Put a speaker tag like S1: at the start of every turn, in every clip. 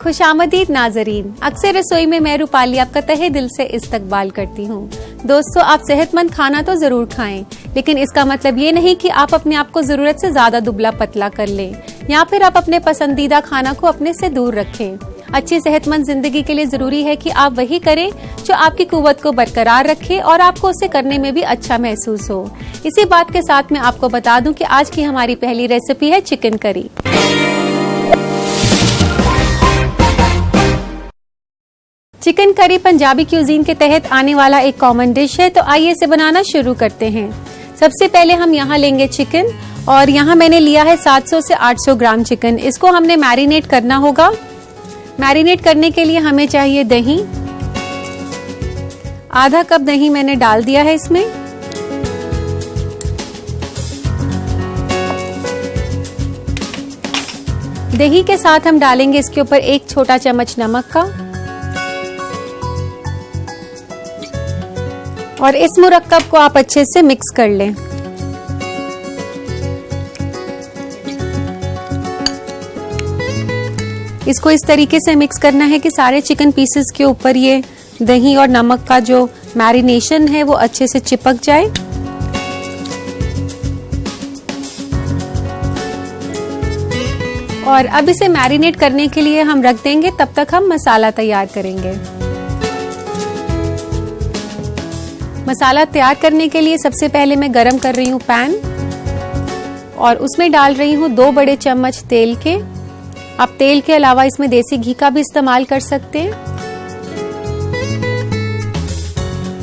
S1: खुशामदीद नाजरीन, अक्सर रसोई में मैं रूपाली आपका तहे दिल से इस्तकबाल करती हूँ। दोस्तों, आप सेहतमंद खाना तो जरूर खाएं, लेकिन इसका मतलब ये नहीं कि आप अपने आप को जरूरत से ज्यादा दुबला पतला कर लें या फिर आप अपने पसंदीदा खाना को अपने से दूर रखें। अच्छी सेहतमंद जिंदगी के लिए जरूरी है कि आप वही करें जो आपकी कुव्वत को बरकरार रखे और आपको उसे करने में भी अच्छा महसूस हो। इसी बात के साथ मैं आपको बता दूं कि आज की हमारी पहली रेसिपी है chicken curry. Chicken curry Punjabi cuisine के तहत आने वाला एक कॉमन डिश है, तो आइए इसे बनाना शुरू करते हैं। सबसे पहले हम यहाँ लेंगे चिकन, और यहाँ मैंने लिया है 700 से 800 ग्राम चिकन। इसको हमने मैरिनेट करना होगा। मैरिनेट करने के लिए हमें चाहिए दही। आधा कप दही मैंने डाल दिया है इसमें। दही के साथ हम डालेंगे इसके ऊपर 1 छोटा चम्मच नमक का, और इस मुरक्कब को आप अच्छे से मिक्स कर लें। इसको इस तरीके से मिक्स करना है कि सारे चिकन पीसेस के ऊपर ये दही और नमक का जो मैरिनेशन है वो अच्छे से चिपक जाए। और अब इसे मैरिनेट करने के लिए हम रख देंगे, तब तक हम मसाला तैयार करेंगे। मसाला तैयार करने के लिए सबसे पहले मैं गरम कर रही हूँ पैन, और उसमें डाल रही हूँ 2 बड़े चम्मच तेल के। आप तेल के अलावा इसमें देसी घी का भी इस्तेमाल कर सकते हैं।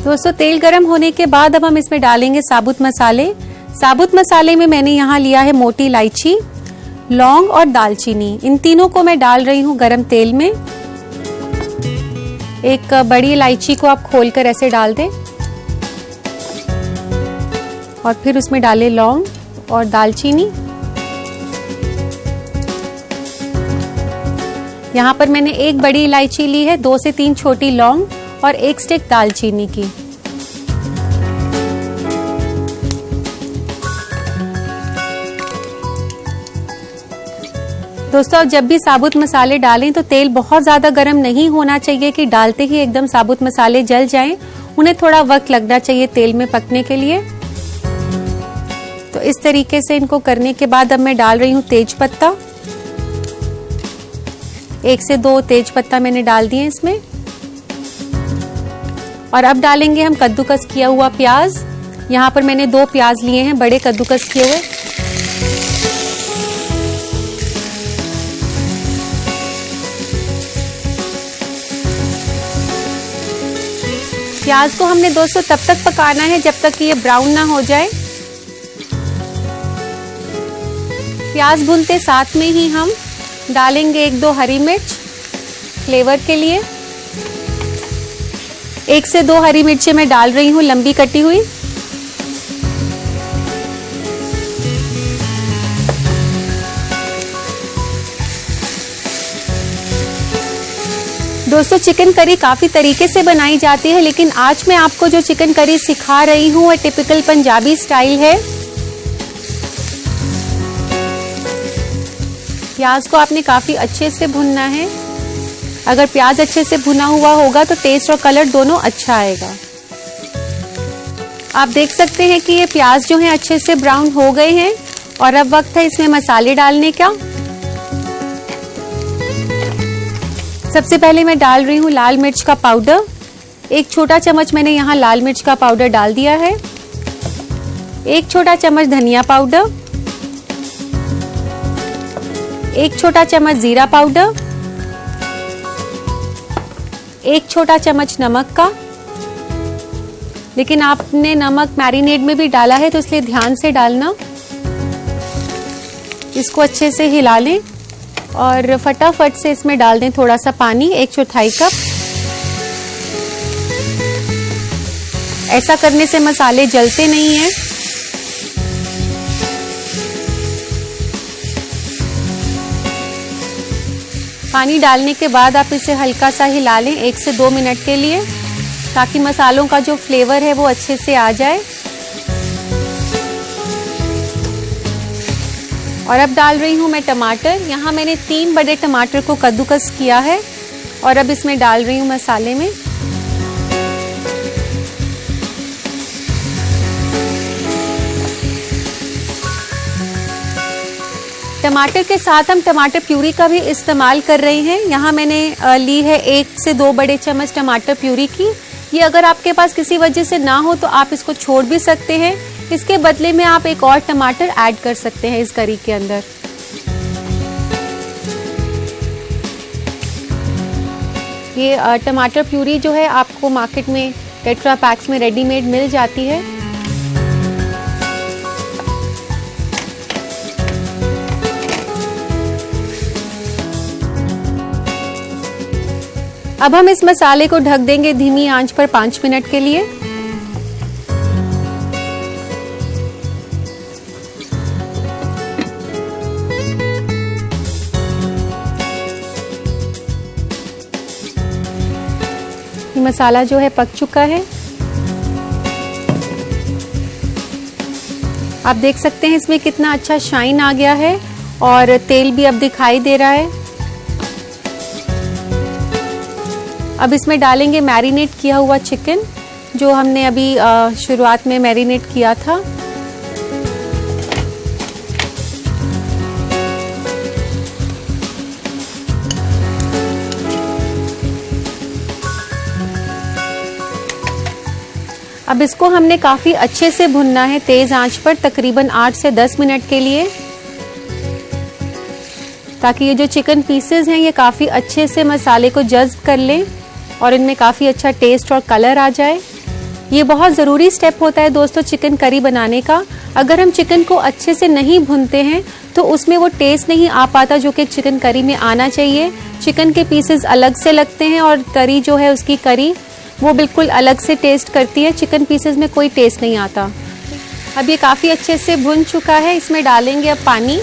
S1: दोस्तों, तेल गरम होने के बाद अब हम इसमें डालेंगे साबुत मसाले। साबुत मसाले में मैंने यहाँ लिया है मोटी इलायची, लौंग और दालचीनी। इन तीनों को मैं डाल रही हूँ गरम तेल में। एक बड़ी इलायची को आप खोलकर ऐसे डाल दें, और फिर उसमें डालें लौंग और दालचीनी। यहाँ पर मैंने 1 बड़ी इलायची ली है, 2 से 3 छोटी लौंग और 1 स्टिक दालचीनी की। दोस्तों, आप जब भी साबुत मसाले डालें तो तेल बहुत ज्यादा गर्म नहीं होना चाहिए कि डालते ही एकदम साबुत मसाले जल जाएं। उन्हें थोड़ा वक्त लगना चाहिए तेल में पकने के लिए। तो इस तरीके से इनको करने के बाद अब मैं डाल रही हूँ तेज पत्ता। 1 से 2 तेज पत्ता मैंने डाल दिए इसमें। और अब डालेंगे हम कद्दूकस किया हुआ प्याज। यहाँ पर मैंने 2 प्याज लिए हैं, बड़े कद्दूकस किए हुए। प्याज को हमने दोस्तों तब तक पकाना है जब तक कि ये ब्राउन ना हो जाए। प्याज भूनते साथ में ही हम डालेंगे 1-2 हरी मिर्च फ्लेवर के लिए। 1 से 2 हरी मिर्चें मैं डाल रही हूँ लंबी कटी हुई। दोस्तों, चिकन करी काफी तरीके से बनाई जाती है, लेकिन आज मैं आपको जो चिकन करी सिखा रही हूँ वो टिपिकल पंजाबी स्टाइल है। प्याज को आपने काफी अच्छे से भुनना है। अगर प्याज अच्छे से भुना हुआ होगा तो टेस्ट और कलर दोनों अच्छा आएगा। आप देख सकते हैं कि ये प्याज जो है अच्छे से ब्राउन हो गए हैं, और अब वक्त है इसमें मसाले डालने का। सबसे पहले मैं डाल रही हूँ लाल मिर्च का पाउडर। 1 छोटा चम्मच मैंने यहाँ लाल मिर्च का पाउडर डाल दिया है। 1 छोटा चम्मच धनिया पाउडर, 1 छोटा चम्मच जीरा पाउडर, 1 छोटा चम्मच नमक का। लेकिन आपने नमक मैरिनेट में भी डाला है तो इसलिए ध्यान से डालना। इसको अच्छे से हिला लें और फटाफट से इसमें डाल दें थोड़ा सा पानी, 1/4 कप। ऐसा करने से मसाले जलते नहीं हैं। पानी डालने के बाद आप इसे हल्का सा हिला लें 1 से 2 मिनट के लिए, ताकि मसालों का जो फ्लेवर है वो अच्छे से आ जाए। और अब डाल रही हूँ मैं टमाटर। यहाँ मैंने 3 बड़े टमाटर को कद्दूकस किया है और अब इसमें डाल रही हूँ मसाले में। टमाटर के साथ हम टमाटर प्यूरी का भी इस्तेमाल कर रहे हैं। यहाँ मैंने ली है 1 से 2 बड़े चम्मच टमाटर प्यूरी की। ये अगर आपके पास किसी वजह से ना हो तो आप इसको छोड़ भी सकते हैं। इसके बदले में आप एक और टमाटर ऐड कर सकते हैं इस करी के अंदर। ये टमाटर प्यूरी जो है आपको मार्केट में टेट्रा पैक्स में रेडीमेड मिल जाती है। अब हम इस मसाले को ढक देंगे धीमी आंच पर 5 मिनट के लिए। ये मसाला जो है पक चुका है। आप देख सकते हैं इसमें कितना अच्छा शाइन आ गया है और तेल भी अब दिखाई दे रहा है। अब इसमें डालेंगे मैरिनेट किया हुआ चिकन जो हमने अभी शुरुआत में मैरिनेट किया था। अब इसको हमने काफी अच्छे से भुनना है तेज आंच पर तकरीबन 8 से 10 मिनट के लिए, ताकि ये जो चिकन पीसेस हैं ये काफी अच्छे से मसाले को जज्ब कर लें और इनमें काफ़ी अच्छा टेस्ट और कलर आ जाए। ये बहुत ज़रूरी स्टेप होता है दोस्तों चिकन करी बनाने का। अगर हम चिकन को अच्छे से नहीं भूनते हैं तो उसमें वो टेस्ट नहीं आ पाता जो कि चिकन करी में आना चाहिए। चिकन के पीसेस अलग से लगते हैं और करी जो है उसकी करी वो बिल्कुल अलग से टेस्ट करती है। चिकन पीसेस में कोई टेस्ट नहीं आता। अब ये काफ़ी अच्छे से भुन चुका है। इसमें डालेंगे अब पानी।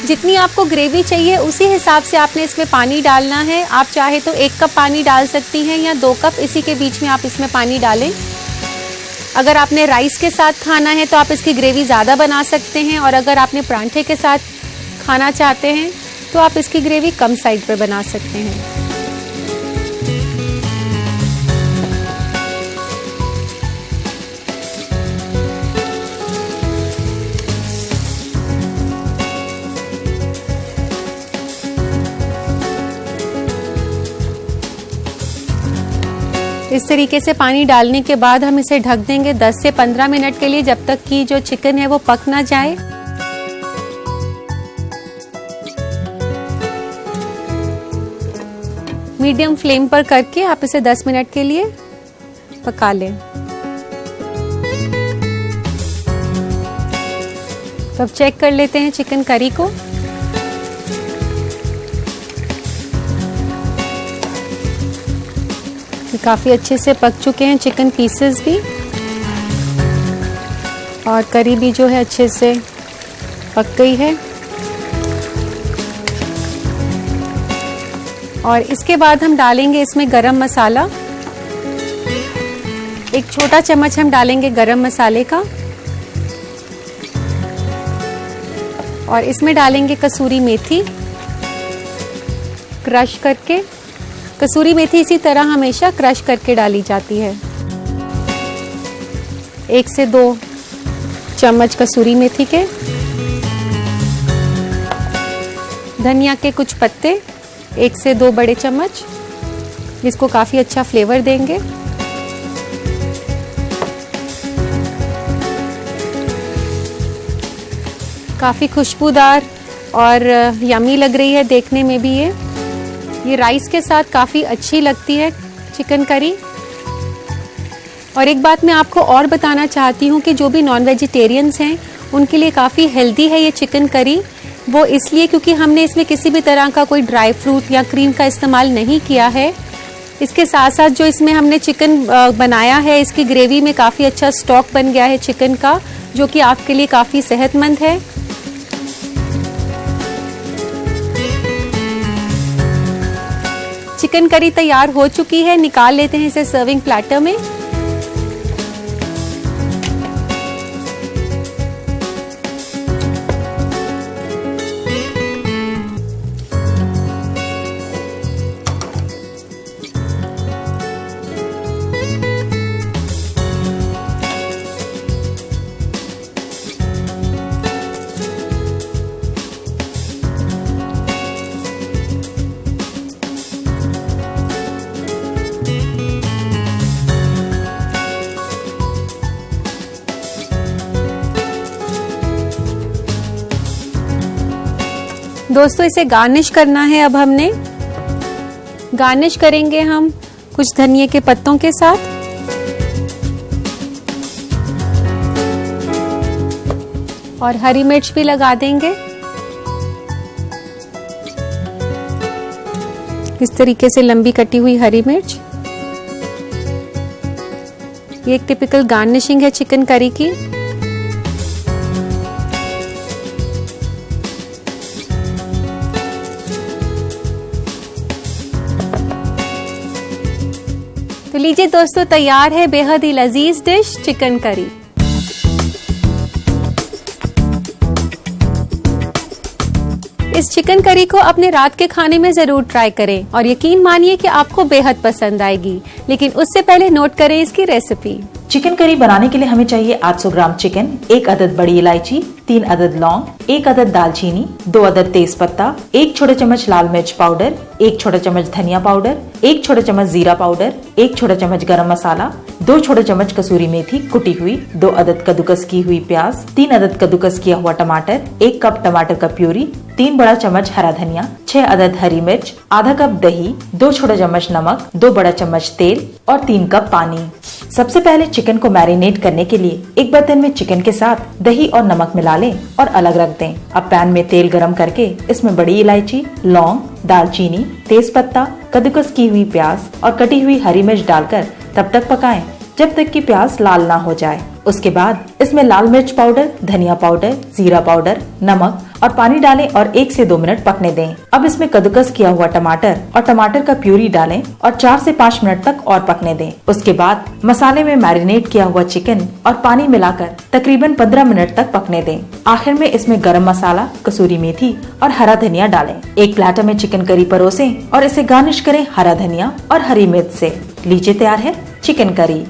S1: जितनी आपको ग्रेवी चाहिए उसी हिसाब से आपने इसमें पानी डालना है। आप चाहे तो 1 कप पानी डाल सकती हैं या 2 कप, इसी के बीच में आप इसमें पानी डालें। अगर आपने राइस के साथ खाना है तो आप इसकी ग्रेवी ज़्यादा बना सकते हैं और अगर आपने परांठे के साथ खाना चाहते हैं तो आप इसकी ग्रेवी कम साइड पर बना सकते हैं। इस तरीके से पानी डालने के बाद हम इसे ढक देंगे 10 से 15 मिनट के लिए, जब तक कि जो चिकन है वो पक ना जाए। मीडियम फ्लेम पर करके आप इसे 10 मिनट के लिए पका लें। तो अब चेक कर लेते हैं चिकन करी को। काफ़ी अच्छे से पक चुके हैं चिकन पीसेस भी और करी भी जो है अच्छे से पक गई है। और इसके बाद हम डालेंगे इसमें गरम मसाला। 1 छोटा चम्मच हम डालेंगे गरम मसाले का और इसमें डालेंगे कसूरी मेथी क्रश करके। कसूरी मेथी इसी तरह हमेशा क्रश करके डाली जाती है। 1 से 2 चम्मच कसूरी मेथी के। धनिया के कुछ पत्ते 1 से 2 बड़े चम्मच, जिसको काफ़ी अच्छा फ्लेवर देंगे। काफ़ी खुशबूदार और यमी लग रही है देखने में भी। ये राइस के साथ काफ़ी अच्छी लगती है चिकन करी। और एक बात मैं आपको और बताना चाहती हूँ कि जो भी नॉन वेजिटेरियंस हैं उनके लिए काफ़ी हेल्दी है ये चिकन करी। वो इसलिए क्योंकि हमने इसमें किसी भी तरह का कोई ड्राई फ्रूट या क्रीम का इस्तेमाल नहीं किया है। इसके साथ साथ जो इसमें हमने चिकन बनाया है, इसकी ग्रेवी में काफ़ी अच्छा स्टॉक बन गया है चिकन का, जो कि आपके लिए काफ़ी सेहतमंद है। चिकन करी तैयार हो चुकी है। निकाल लेते हैं इसे सर्विंग प्लेटर में। दोस्तों इसे गार्निश करना है। अब हमने गार्निश करेंगे हम कुछ धनिये के पत्तों के साथ। और हरी मिर्च भी लगा देंगे। इस तरीके से लंबी कटी हुई हरी मिर्च। ये एक टिपिकल गार्निशिंग है चिकन करी की। तो लीजिए दोस्तों, तैयार है बेहद ही लजीज डिश चिकन करी। इस चिकन करी को अपने रात के खाने में जरूर ट्राई करें और यकीन मानिए कि आपको बेहद पसंद आएगी। लेकिन उससे पहले नोट करें इसकी रेसिपी।
S2: चिकन करी बनाने के लिए हमें चाहिए 800 ग्राम चिकन, 1 अदद बड़ी इलायची, 3 अदद लौंग, 1 अदद दालचीनी, 2 अदद तेज पत्ता, 1 छोटा चम्मच लाल मिर्च पाउडर, 1 छोटा चम्मच धनिया पाउडर, 1 छोटा चम्मच जीरा पाउडर, 1 छोटा चम्मच गरम मसाला, 2 छोटा चम्मच कसूरी मेथी कुटी हुई, 2 अदद कद्दूकस की हुई प्याज, 3 अदद कद्दूकस किया हुआ टमाटर, 1 कप टमाटर का प्यूरी, 3 बड़ा चम्मच हरा धनिया, 6 अदद हरी मिर्च, आधा कप दही, 2 छोटा चम्मच नमक, 2 बड़ा चम्मच तेल और 3 कप पानी। सबसे पहले चिकन को मैरिनेट करने के लिए एक बर्तन में चिकन के साथ दही और नमक मिला लें और अलग रख दें। अब पैन में तेल गरम करके इसमें बड़ी इलायची, लौंग, दालचीनी, तेज पत्ता, कद्दूकस की हुई प्याज और कटी हुई हरी मिर्च डालकर तब तक पकाएं जब तक कि प्याज लाल ना हो जाए। उसके बाद इसमें लाल मिर्च पाउडर, धनिया पाउडर, जीरा पाउडर, नमक और पानी डालें और 1 से 2 मिनट पकने दें। अब इसमें कद्दूकस किया हुआ टमाटर और टमाटर का प्यूरी डालें और 4 से 5 मिनट तक और पकने दें। उसके बाद मसाले में मैरिनेट किया हुआ चिकन और पानी मिलाकर तकरीबन 15 मिनट तक पकने दें। आखिर में इसमें गरम मसाला, कसूरी मेथी और हरा धनिया डालें। एक प्लेटर में चिकन करी परोसें और इसे गार्निश करें हरा धनिया और हरी मिर्च से। लीजिए, तैयार है चिकन करी।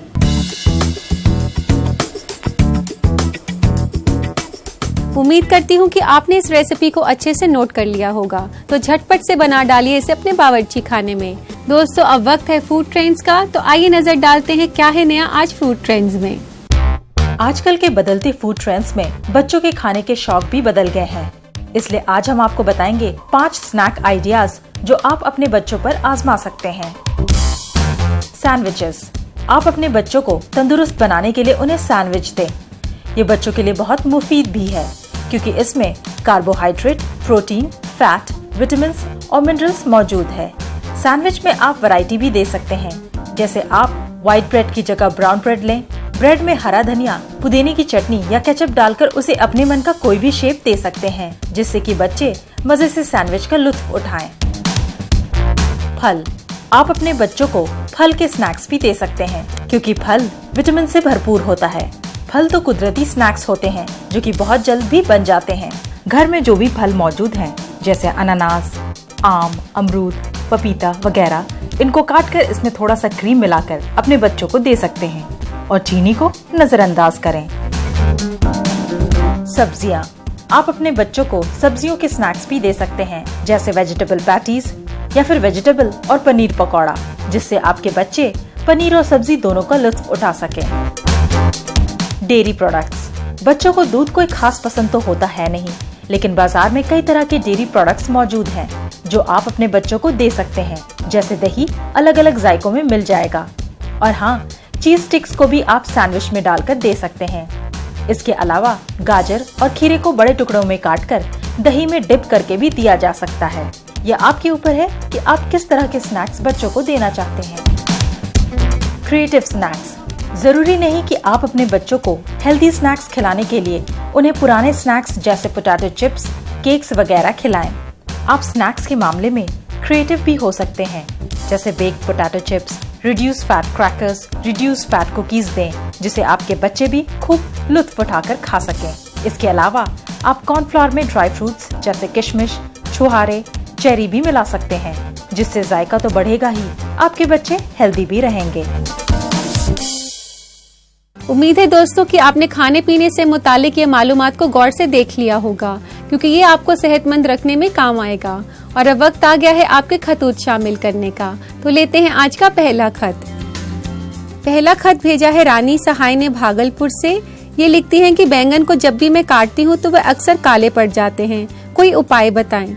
S1: उम्मीद करती हूँ कि आपने इस रेसिपी को अच्छे से नोट कर लिया होगा। तो झटपट से बना डालिए इसे अपने बावर्ची खाने में। दोस्तों अब वक्त है फूड ट्रेंड्स का, तो आइए नजर डालते हैं क्या है नया आज फूड ट्रेंड्स में।
S2: आजकल के बदलते फूड ट्रेंड्स में बच्चों के खाने के शौक भी बदल गए हैं। इसलिए आज हम आपको बताएंगे 5 स्नैक आइडियाज जो आप अपने बच्चों पर आजमा सकते हैं। सैंडविचेस। आप अपने बच्चों को तंदुरुस्त बनाने के लिए उन्हें सैंडविच दें। ये बच्चों के लिए बहुत मुफीद भी है क्योंकि इसमें कार्बोहाइड्रेट, प्रोटीन, फैट, विटामिन और मिनरल्स मौजूद है। सैंडविच में आप वैरायटी भी दे सकते हैं, जैसे आप व्हाइट ब्रेड की जगह ब्राउन ब्रेड लें। ब्रेड में हरा धनिया, पुदीने की चटनी या केचप डालकर उसे अपने मन का कोई भी शेप दे सकते हैं, जिससे कि बच्चे मजे से सैंडविच का लुत्फ उठाएं। फल। आप अपने बच्चों को फल के स्नैक्स भी दे सकते हैं क्योंकि फल विटामिन से भरपूर होता है। फल तो कुदरती स्नैक्स होते हैं जो कि बहुत जल्द भी बन जाते हैं। घर में जो भी फल मौजूद हैं, जैसे अनानास, आम, अमरूद, पपीता वगैरह, इनको काटकर इसमें थोड़ा सा क्रीम मिलाकर अपने बच्चों को दे सकते हैं और चीनी को नजरअंदाज करें। सब्जियां। आप अपने बच्चों को सब्जियों के स्नैक्स भी दे सकते हैं, जैसे वेजिटेबल पैटीज या फिर वेजिटेबल और पनीर पकौड़ा, जिससे आपके बच्चे पनीर और सब्जी दोनों का लुत्फ उठा सकें। Dairy products. बच्चों को दूध कोई खास पसंद तो होता है नहीं, लेकिन बाजार में कई तरह के डेयरी प्रोडक्ट्स मौजूद हैं जो आप अपने बच्चों को दे सकते हैं। जैसे दही अलग अलग जायकों में मिल जाएगा। और हाँ, चीज स्टिक्स को भी आप सैंडविच में डालकर दे सकते हैं। इसके अलावा गाजर और खीरे को बड़े टुकड़ों में काटकर दही में डिप करके भी दिया जा सकता है। यह आपके ऊपर है कि आप किस तरह के स्नैक्स बच्चों को देना चाहते हैं। Creative snacks. जरूरी नहीं कि आप अपने बच्चों को हेल्दी स्नैक्स खिलाने के लिए उन्हें पुराने स्नैक्स जैसे पोटैटो चिप्स, केक्स वगैरह खिलाएं। आप स्नैक्स के मामले में क्रिएटिव भी हो सकते हैं, जैसे baked potato chips, reduce fat crackers, reduce fat cookies दें, जिसे आपके बच्चे भी खूब लुत्फ उठाकर खा सकें। इसके अलावा आप कॉर्नफ्लोर में ड्राई फ्रूट्स जैसे किशमिश, छुहारे, चेरी भी मिला सकते हैं, जिससे जायका तो बढ़ेगा ही, आपके बच्चे हेल्दी भी रहेंगे।
S1: उम्मीद है दोस्तों कि आपने खाने पीने से मुतालिक ये मालूमात को गौर से देख लिया होगा, क्योंकि ये आपको सेहतमंद रखने में काम आएगा। और अब वक्त आ गया है आपके खतूत शामिल करने का। तो लेते हैं आज का पहला खत। पहला खत भेजा है रानी सहाय ने भागलपुर से। ये लिखती हैं कि बैंगन को जब भी मैं काटती हूँ तो वह अक्सर काले पड़ जाते हैं, कोई उपाय बताएं।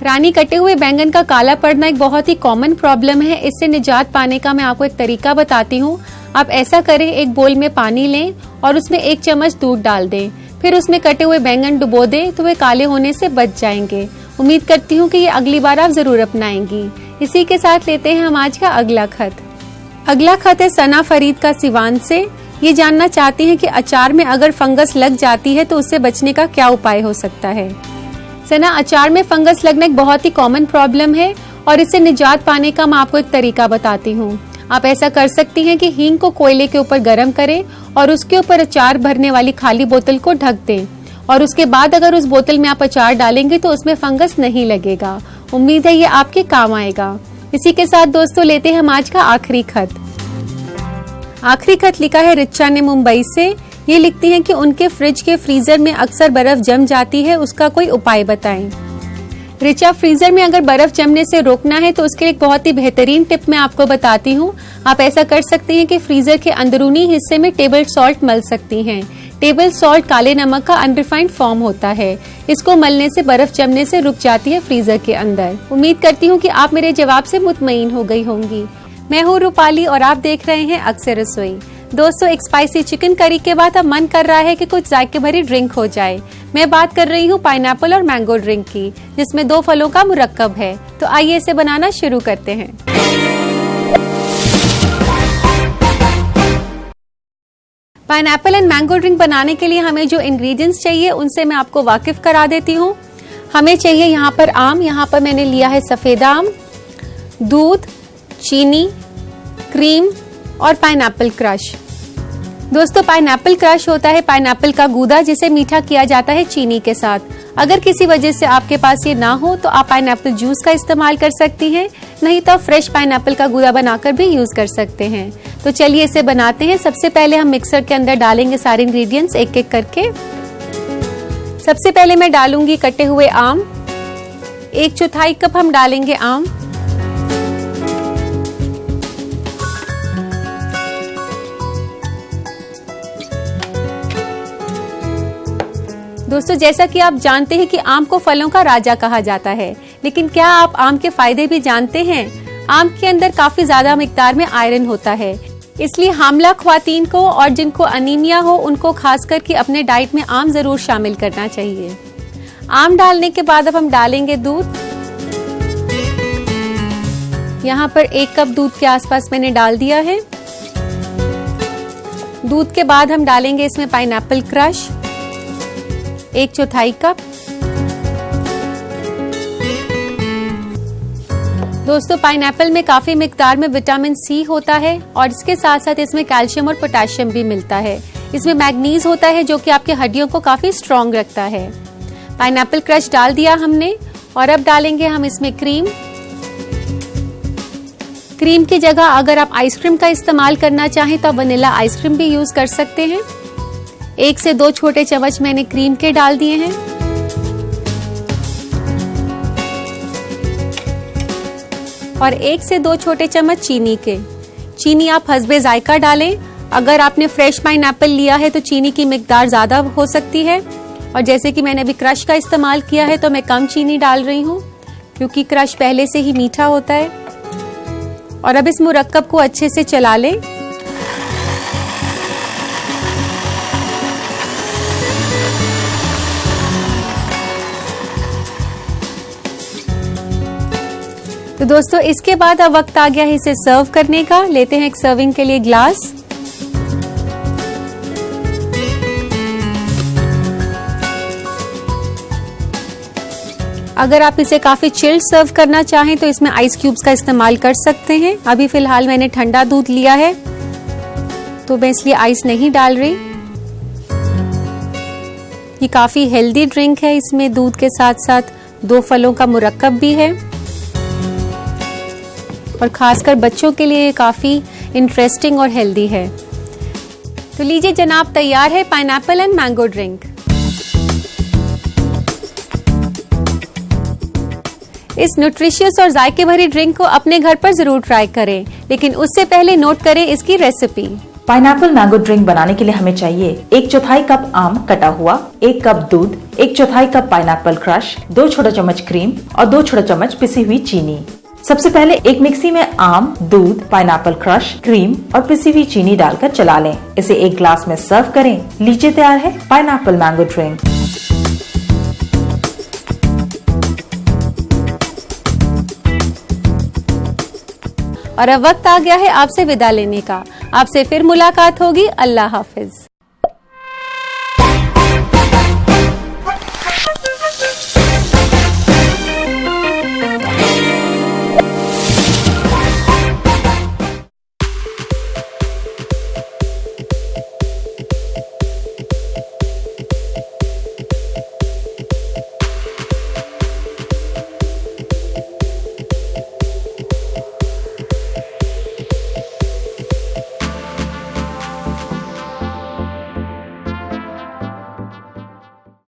S1: रानी कटे हुए बैंगन का काला पड़ना एक बहुत ही कॉमन प्रॉब्लम है। इससे निजात पाने का मैं आपको एक तरीका बताती हूँ। आप ऐसा करें, एक बोल में पानी लें और उसमें 1 चम्मच दूध डाल दें, फिर उसमें कटे हुए बैंगन डुबो दें तो वे काले होने से बच जाएंगे। उम्मीद करती हूँ कि ये अगली बार आप जरूर अपनाएंगी। इसी के साथ लेते हैं हम आज का अगला खत। अगला खत है सना फरीद का सिवान से। ये जानना चाहती हैं कि अचार में अगर फंगस लग जाती है तो उससे बचने का क्या उपाय हो सकता है। सना, अचार में फंगस लगना एक बहुत ही कॉमन प्रॉब्लम है और इससे निजात पाने का मैं आपको एक तरीका बताती हूँ। आप ऐसा कर सकती हैं कि हींग को कोयले के ऊपर गर्म करें और उसके ऊपर अचार भरने वाली खाली बोतल को ढक दें और उसके बाद अगर उस बोतल में आप अचार डालेंगे तो उसमें फंगस नहीं लगेगा। उम्मीद है ये आपके काम आएगा। इसी के साथ दोस्तों लेते हैं हम आज का आखिरी खत। आखिरी खत लिखा है रिचा ने मुंबई से। ये लिखती हैं कि उनके फ्रिज के फ्रीजर में अक्सर बर्फ जम जाती है, उसका कोई उपाय बताएं। रिचा, फ्रीजर में अगर बर्फ जमने से रोकना है तो उसके लिए एक बहुत ही बेहतरीन टिप मैं आपको बताती हूँ। आप ऐसा कर सकती हैं कि फ्रीजर के अंदरूनी हिस्से में टेबल सॉल्ट मल सकती हैं। टेबल सॉल्ट काले नमक का अनरिफाइंड फॉर्म होता है। इसको मलने से बर्फ जमने से रुक जाती है फ्रीजर के अंदर। उम्मीद करती हूँ कि आप मेरे जवाब से मुतमईन हो गई होंगी। मैं हूँ रूपाली और आप देख रहे हैं अक्सर रसोई। दोस्तों, एक स्पाइसी चिकन करी के बाद अब मन कर रहा है कि कुछ जायके भरी ड्रिंक हो जाए। मैं बात कर रही हूँ पाइनएप्पल और मैंगो ड्रिंक की, जिसमें 2 फलों का मुरक्कब है। तो आइए इसे बनाना शुरू करते हैं। पाइनएप्पल एंड मैंगो ड्रिंक बनाने के लिए हमें जो इंग्रेडिएंट्स चाहिए उनसे मैं आपको वाकिफ करा देती हूँ। हमें चाहिए यहाँ पर आम। यहाँ पर मैंने लिया है सफेद आम, दूध, चीनी, क्रीम और पाइनएप्पल क्रश। दोस्तों, पाइनएप्पल क्रश होता है पाइनएप्पल का गूदा, जिसे मीठा किया जाता है चीनी के साथ। अगर किसी वजह से आपके पास ये ना हो तो आप पाइनएप्पल जूस का इस्तेमाल कर सकती हैं, नहीं तो फ्रेश पाइनएप्पल का गूदा बनाकर भी यूज कर सकते हैं। तो चलिए इसे बनाते हैं। सबसे पहले हम मिक्सर के अंदर डालेंगे सारे इंग्रेडिएंट्स एक एक करके। सबसे पहले मैं डालूंगी कटे हुए आम। 1/4 कप हम डालेंगे आम। दोस्तों, जैसा कि आप जानते हैं कि आम को फलों का राजा कहा जाता है, लेकिन क्या आप आम के फायदे भी जानते हैं? आम के अंदर काफी ज्यादा मिकदार में आयरन होता है, इसलिए हामला ख्वातीन को और जिनको अनीमिया हो उनको खास करके अपने डाइट में आम जरूर शामिल करना चाहिए। आम डालने के बाद अब हम डालेंगे दूध। यहाँ पर 1 कप दूध के आसपास मैंने डाल दिया है। दूध के बाद हम डालेंगे इसमें पाइनएप्पल क्रश 1/4 कप। दोस्तों, पाइनएप्पल में काफी मिकदार में विटामिन सी होता है और इसके साथ साथ इसमें कैल्शियम और पोटेशियम भी मिलता है। इसमें मैग्नीज होता है जो कि आपकी हड्डियों को काफी स्ट्रॉन्ग रखता है। पाइनएप्पल क्रश डाल दिया हमने और अब डालेंगे हम इसमें क्रीम। क्रीम की जगह अगर आप आइसक्रीम का इस्तेमाल करना चाहें तो आप वनीला आइसक्रीम भी यूज कर सकते हैं। 1 से 2 छोटे चम्मच मैंने क्रीम के डाल दिए हैं। और 1 से 2 छोटे चम्मच चीनी के। चीनी आप हस्बे जायका डालें। अगर आपने फ्रेश पाइनएप्पल लिया है तो चीनी की मिकदार ज्यादा हो सकती है, और जैसे कि मैंने अभी क्रश का इस्तेमाल किया है तो मैं कम चीनी डाल रही हूँ, क्योंकि क्रश पहले से ही मीठा होता है। और अब इस मुरक्कब को अच्छे से चला लें। तो दोस्तों, इसके बाद अब वक्त आ गया है इसे सर्व करने का। लेते हैं एक सर्विंग के लिए ग्लास। अगर आप इसे काफी चिल्ड सर्व करना चाहें तो इसमें आइस क्यूब्स का इस्तेमाल कर सकते हैं। अभी फिलहाल मैंने ठंडा दूध लिया है तो मैं इसलिए आइस नहीं डाल रही। ये काफी हेल्दी ड्रिंक है। इसमें दूध के साथ साथ 2 फलों का मुरक्कब भी है और खासकर बच्चों के लिए काफी इंटरेस्टिंग और हेल्दी है। तो लीजिए जनाब, तैयार है पाइनएप्पल एंड मैंगो ड्रिंक। इस न्यूट्रिशियस और जायके भरी ड्रिंक को अपने घर पर जरूर ट्राई करें, लेकिन उससे पहले नोट करें इसकी रेसिपी।
S2: पाइनएप्पल मैंगो ड्रिंक बनाने के लिए हमें चाहिए 1/4 कप आम कटा हुआ, 1 कप दूध, 1/4 कप पाइनएप्पल क्रश, 2 छोटा चम्मच क्रीम और 2 छोटा चम्मच पिसी हुई चीनी। सबसे पहले एक मिक्सी में आम, दूध, पाइनएप्पल क्रश, क्रीम और पिसी हुई चीनी डालकर चला लें। इसे एक ग्लास में सर्व करें। लीजिए तैयार है पाइनएप्पल मैंगो ड्रिंक।
S1: और अब वक्त आ गया है आपसे विदा लेने का। आपसे फिर मुलाकात होगी। अल्लाह हाफिज।